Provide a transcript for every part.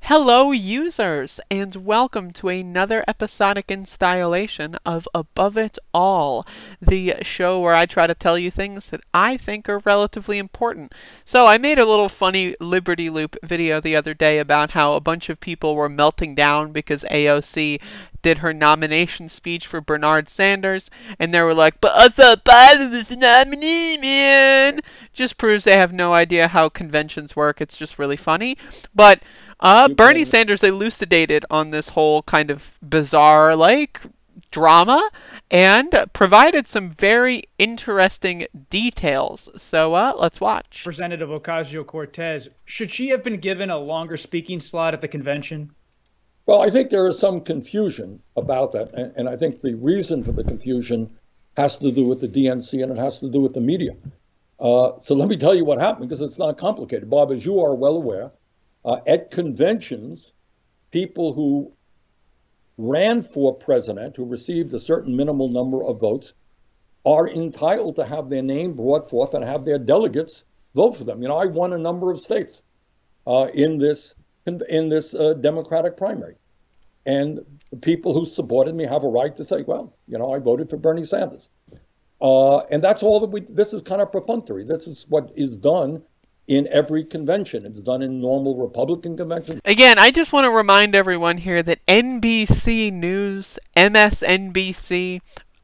Hello users, and welcome to another episodic installation of Above It All, the show where I try to tell you things that I think are relatively important. So I made a little funny Liberty Loop video the other day about how a bunch of people were melting down because AOC did her nomination speech for Bernard Sanders, and they were like, "But I thought Biden was the nominee, man!" Just proves they have no idea how conventions work. It's just really funny. But Bernie Sanders elucidated on this whole kind of bizarre, drama and provided some very interesting details. So let's watch. Representative Ocasio-Cortez, should she have been given a longer speaking slot at the convention? Well, I think there is some confusion about that, and I think the reason for the confusion has to do with the DNC and it has to do with the media. So let me tell you what happened, because it's not complicated. Bob, as you are well aware, at conventions, people who ran for president, who received a certain minimal number of votes, are entitled to have their name brought forth and have their delegates vote for them. You know, I won a number of states in this Democratic primary. And the people who supported me have a right to say, well, you know, I voted for Bernie Sanders. And that's all that this is kind of perfunctory. This is what is done in every convention. It's done in normal Republican conventions. Again, I just want to remind everyone here that NBC News, MSNBC,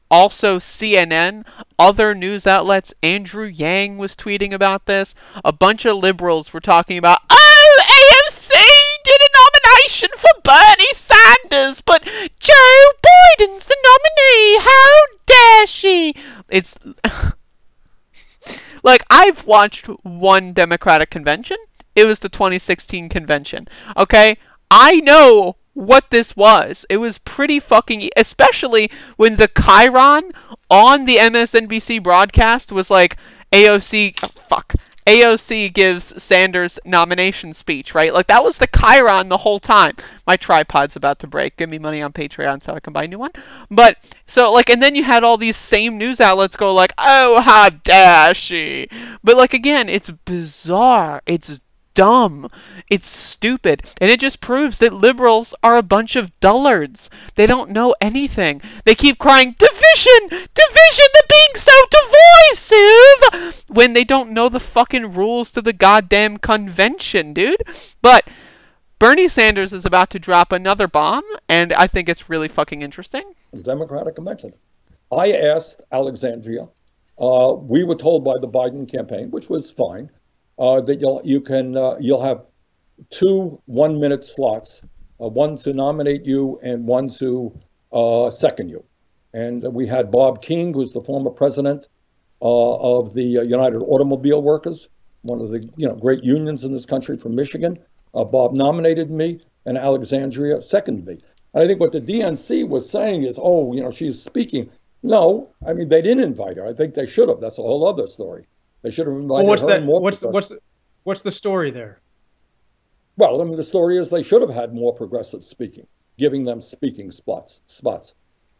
also CNN, other news outlets, Andrew Yang was tweeting about this. A bunch of liberals were talking about, oh, AOC did a nomination for Bernie Sanders, but Joe Biden's the nominee. How dare she? It's like, I've watched one Democratic convention. It was the 2016 convention. Okay? I know what this was. It was pretty fucking, especially when the chyron on the MSNBC broadcast was like, AOC gives Sanders nomination speech, right? Like, that was the chyron the whole time. My tripod's about to break. Give me money on Patreon so I can buy a new one. But, so, like, and then you had all these same news outlets go like, oh, how dare she? But, like, again, it's bizarre. It's dumb. It's stupid. And it just proves that liberals are a bunch of dullards. They don't know anything. They keep crying, division! Division! They're being so divisive! When they don't know the fucking rules to the goddamn convention, dude. But Bernie Sanders is about to drop another bomb, and I think it's really fucking interesting. Democratic convention. I asked Alexandria. We were told by the Biden campaign, which was fine, that you'll have two 1-minute slots, one to nominate you and one to second you. And we had Bob King, who's the former president of the United Automobile Workers, one of the great unions in this country, from Michigan. Bob nominated me, and Alexandria seconded me. And I think what the DNC was saying is, oh, she's speaking. No, I mean, they didn't invite her. I think they should have. That's a whole other story. They should have invited her more. What's the story there? Well, I mean, the story is they should have had more progressive speaking, giving them speaking spots.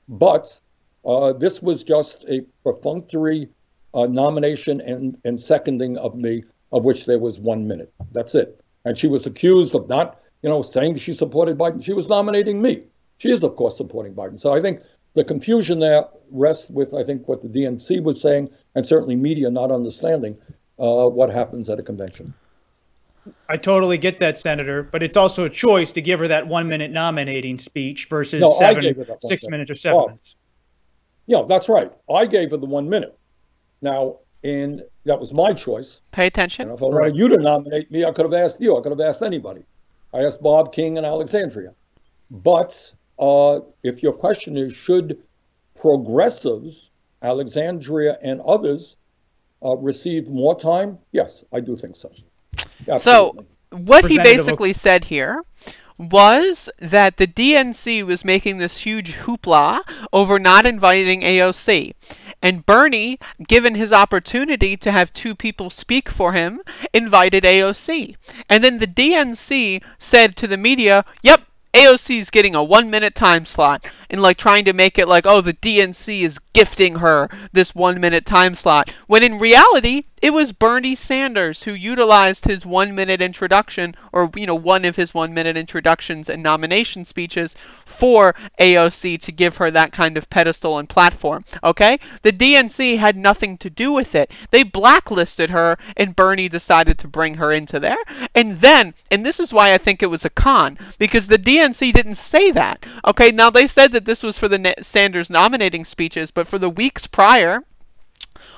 But this was just a perfunctory nomination and seconding of me, of which there was 1 minute. That's it. And she was accused of not, saying she supported Biden. She was nominating me. She is, of course, supporting Biden. So I think the confusion there rests with, I think, what the DNC was saying, and certainly media not understanding what happens at a convention. I totally get that, Senator, but it's also a choice to give her that 1 minute nominating speech versus 6 minutes or 7 minutes. Yeah, that's right. I gave her the 1 minute. Now, that was my choice. Pay attention. If I wanted you to nominate me, I could have asked you. I could have asked anybody. I asked Bob King and Alexandria. But if your question is, should progressives, Alexandria and others, receive more time? Yes, I do think so. Absolutely. So what he basically said here was that the DNC was making this huge hoopla over not inviting AOC. And Bernie, given his opportunity to have two people speak for him, invited AOC. And then the DNC said to the media, yep, AOC's getting a 1 minute time slot. and like trying to make it like, oh, the DNC is gifting her this 1 minute time slot, when in reality it was Bernie Sanders who utilized his 1 minute introduction, or one of his 1 minute introductions and nomination speeches for AOC to give her that kind of pedestal and platform. Okay, the DNC had nothing to do with it. They blacklisted her, and Bernie decided to bring her into there. And this is why I think it was a con, because the DNC didn't say that. Okay, now they said that this was for the Sanders nominating speeches, but for the weeks prior,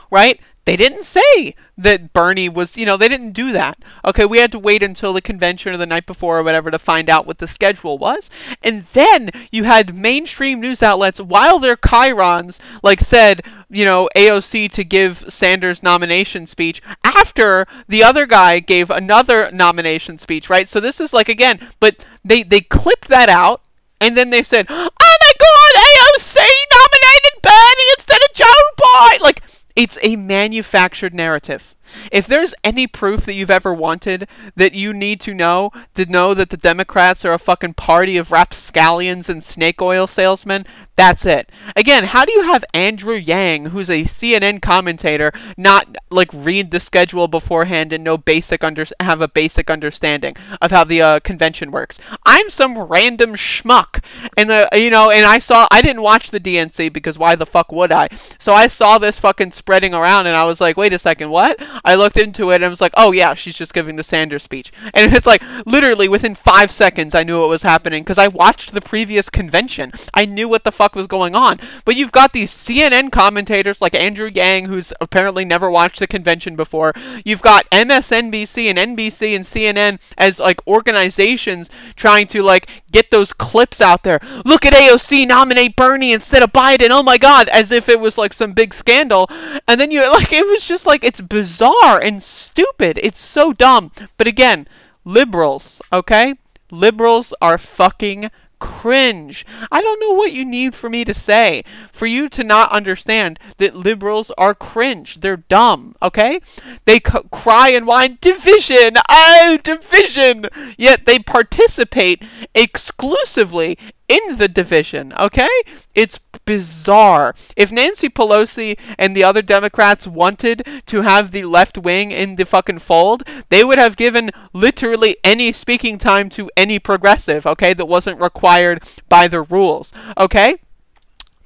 right, they didn't say that Bernie was, they didn't do that. Okay, we had to wait until the convention or the night before or whatever to find out what the schedule was. And then you had mainstream news outlets, while their chyrons, like, said, AOC to give Sanders' nomination speech after the other guy gave another nomination speech, right? So this is like, again, but they clipped that out, and then they said, oh my God, AOC nominated Bernie instead of Joe Biden! Like, it's a manufactured narrative. If there's any proof that you've ever wanted that you need to know that the Democrats are a fucking party of rapscallions and snake oil salesmen, that's it. Again, how do you have Andrew Yang, who's a CNN commentator, not like read the schedule beforehand and have a basic understanding of how the convention works? I'm some random schmuck, and I didn't watch the DNC because why the fuck would I? So I saw this fucking spreading around, and I was like, wait a second, what? I looked into it and I was like, oh yeah, she's just giving the Sanders speech. And it's like, literally within 5 seconds I knew what was happening because I watched the previous convention. I knew what the fuck was going on. But you've got these CNN commentators like Andrew Yang, who's apparently never watched the convention before. You've got MSNBC and NBC and CNN as like organizations trying to like get those clips out there. Look at AOC nominate Bernie instead of Biden. Oh my God, as if it was like some big scandal. And then it was just like, it's bizarre and stupid. It's so dumb. But again, liberals, okay? Liberals are fucking cringe. I don't know what you need for me to say for you to not understand that liberals are cringe. They're dumb, okay? They cry and whine, division, oh, division, yet they participate exclusively in the division, okay? It's bizarre. If Nancy Pelosi and the other Democrats wanted to have the left wing in the fucking fold, they would have given literally any speaking time to any progressive, okay, that wasn't required by the rules, okay?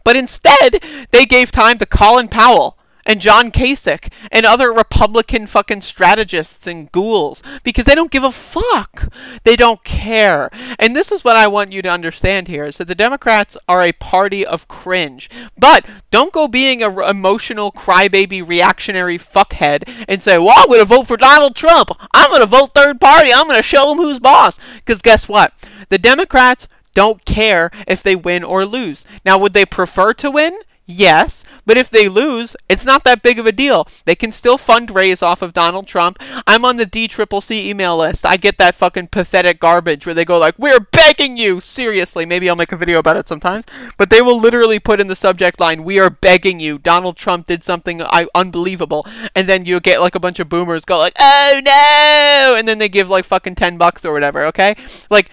But instead, they gave time to Colin Powell and John Kasich and other Republican fucking strategists and ghouls because they don't give a fuck. They don't care. And this is what I want you to understand here, is that the Democrats are a party of cringe. But don't go being an emotional crybaby reactionary fuckhead and say, well, I'm going to vote for Donald Trump. I'm going to vote third party. I'm going to show him who's boss. Because guess what? The Democrats don't care if they win or lose. Now, would they prefer to win? Yes, but if they lose, it's not that big of a deal. They can still fundraise off of Donald Trump. I'm on the DCCC email list. I get that fucking pathetic garbage where they go like, we're begging you! Seriously, maybe I'll make a video about it sometimes. But they will literally put in the subject line, we are begging you. Donald Trump did something unbelievable. And then you get like a bunch of boomers go like, oh no! And then they give like fucking $10 or whatever, okay? Like,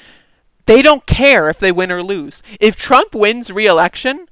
they don't care if they win or lose. If Trump wins re-election,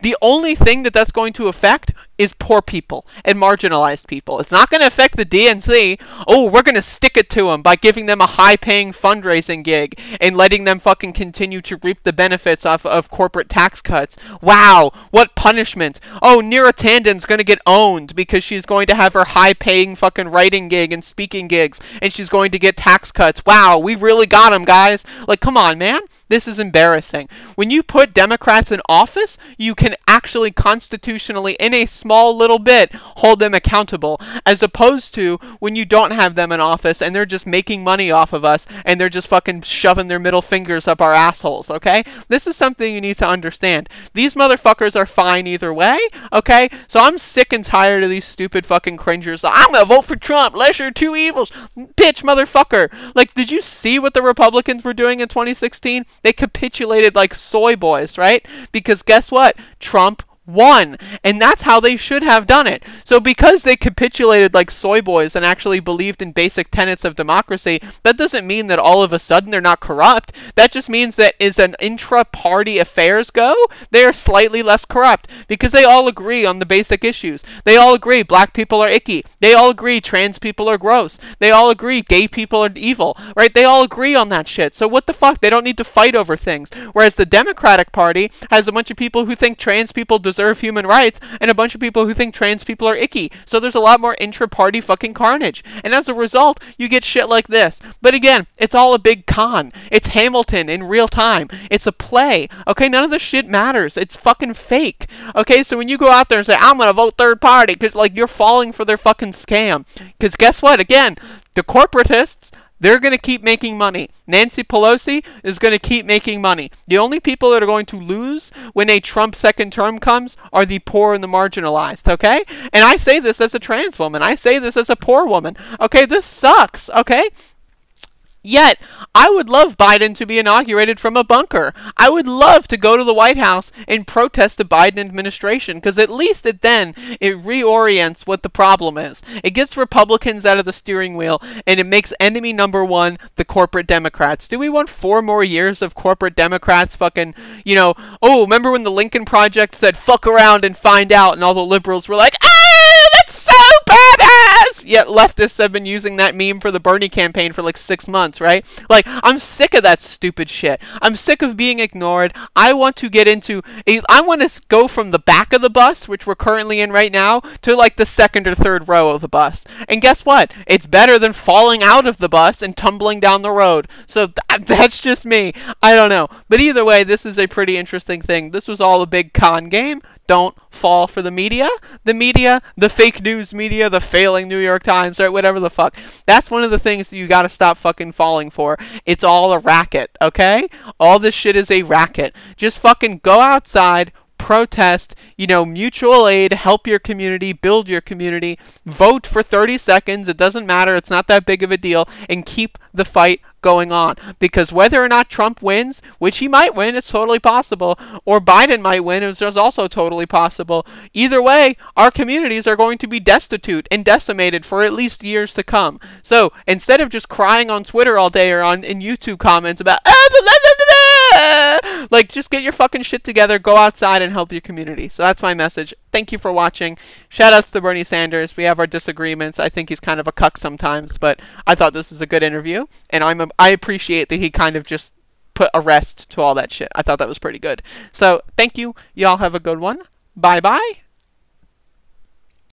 the only thing that's going to affect is poor people and marginalized people. It's not going to affect the DNC. Oh, we're going to stick it to them by giving them a high-paying fundraising gig and letting them fucking continue to reap the benefits off of corporate tax cuts. Wow, what punishment. Oh, Neera Tanden's going to get owned because she's going to have her high-paying fucking writing gig and speaking gigs, and she's going to get tax cuts. Wow, we really got them, guys. Like, come on, man. This is embarrassing. When you put Democrats in office, you can actually constitutionally, in a small little bit, hold them accountable, as opposed to when you don't have them in office and they're just making money off of us and they're just fucking shoving their middle fingers up our assholes, okay? This is something you need to understand. These motherfuckers are fine either way, okay? So I'm sick and tired of these stupid fucking cringers. I'm gonna vote for Trump, lesser of two evils. Bitch, motherfucker. Like, did you see what the Republicans were doing in 2016? They capitulated like soy boys, right? Because guess what? Trump won. And that's how they should have done it. So because they capitulated like soy boys and actually believed in basic tenets of democracy, that doesn't mean that all of a sudden they're not corrupt. That just means that as an intra-party affairs go, they are slightly less corrupt because they all agree on the basic issues. They all agree black people are icky. They all agree trans people are gross. They all agree gay people are evil, right? They all agree on that shit. So what the fuck? They don't need to fight over things. Whereas the Democratic Party has a bunch of people who think trans people deserve human rights and a bunch of people who think trans people are icky. So there's a lot more intra-party fucking carnage. And as a result, you get shit like this. But again, it's all a big con. It's Hamilton in real time. It's a play. Okay, none of this shit matters. It's fucking fake. Okay, so when you go out there and say, I'm gonna vote third party, because like you're falling for their fucking scam. Because guess what? Again, the corporatists, they're going to keep making money. Nancy Pelosi is going to keep making money. The only people that are going to lose when a Trump second term comes are the poor and the marginalized, okay? And I say this as a trans woman. I say this as a poor woman. Okay, this sucks, okay? Yet, I would love Biden to be inaugurated from a bunker. I would love to go to the White House and protest the Biden administration, because at least it reorients what the problem is. It gets Republicans out of the steering wheel, and it makes enemy number one the corporate Democrats. Do we want 4 more years of corporate Democrats fucking, you know, oh, remember when the Lincoln Project said, fuck around and find out, and all the liberals were like, that's so badass! Yet leftists have been using that meme for the Bernie campaign for like 6 months, right? Like, I'm sick of that stupid shit. I'm sick of being ignored. I want to get into I want to go from the back of the bus, which we're currently in right now, to like the second or third row of the bus. And guess what? It's better than falling out of the bus and tumbling down the road. So that's just me. I don't know. But either way, this is a pretty interesting thing. This was all a big con game. Don't fall for the media, the fake news media, the failing New York Times, or whatever the fuck. That's one of the things that you gotta stop fucking falling for. It's all a racket, okay? All this shit is a racket. Just fucking go outside, protest, you know, mutual aid, help your community, build your community, vote for 30 seconds, it doesn't matter, it's not that big of a deal, and keep the fight going on. Because whether or not Trump wins, which he might win, it's totally possible, or Biden might win, which is also totally possible, either way, our communities are going to be destitute and decimated for at least years to come. So, instead of just crying on Twitter all day or in YouTube comments about, like, just get your fucking shit together, go outside and help your community. So that's my message. Thank you for watching. Shout outs to Bernie Sanders. We have our disagreements. I think he's kind of a cuck sometimes, but I thought this is a good interview, and I appreciate that he kind of just put a rest to all that shit. I thought that was pretty good. So thank you. Y'all have a good one. Bye-bye.